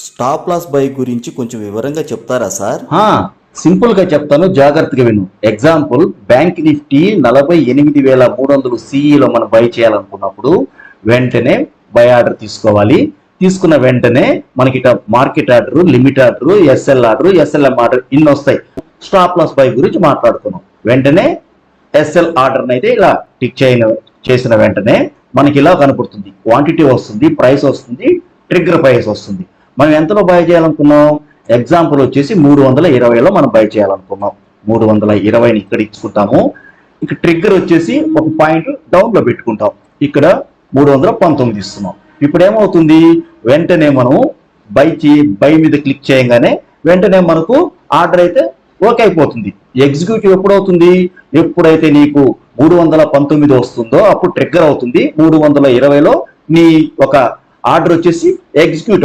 Stop loss by గురించి కొంచెం వివరంగా చెప్తారా సార్? సింపుల్ గా చెప్తాను, జాగ్రత్తగా విను. ఎగ్జాంపుల్, బ్యాంక్ నిఫ్టీ 48,300 సిఈలో మనం బై చేయాలనుకున్నప్పుడు వెంటనే బై ఆర్డర్ తీసుకోవాలి. తీసుకున్న వెంటనే మనకి ఇక market order, limit order, SL order, SLM order ఇన్ని వస్తాయి. స్టాప్ లాస్ బై గురించి మాట్లాడుతున్నాం. వెంటనే ఎస్ఎల్ ఆర్డర్ అయితే ఇలా టిక్ చేసిన వెంటనే మనకి ఇలా కనపడుతుంది. క్వాంటిటీ వస్తుంది, ప్రైస్ వస్తుంది, ట్రిగ్గర్ ప్రైస్ వస్తుంది. మనం ఎంతలో బై చేయాలనుకున్నాం? ఎగ్జాంపుల్ వచ్చేసి 320లో మనం బై చేయాలనుకున్నాం. 320ని ఇక్కడ ఇచ్చుకుంటాము. ఇక ట్రిగ్గర్ వచ్చేసి ఒక పాయింట్ డౌన్ లో పెట్టుకుంటాం. ఇక్కడ 319 ఇస్తున్నాం. ఇప్పుడు ఏమవుతుంది? వెంటనే మనం బై మీద క్లిక్ చేయగానే వెంటనే మనకు ఆర్డర్ అయితే ఓకే అయిపోతుంది. ఎగ్జిక్యూటివ్ ఎప్పుడవుతుంది? ఎప్పుడైతే నీకు 319 వస్తుందో అప్పుడు ట్రిగ్గర్ అవుతుంది. 320లో నీ ఒక ఆర్డర్ వచ్చేసి ఎగ్జిక్యూట్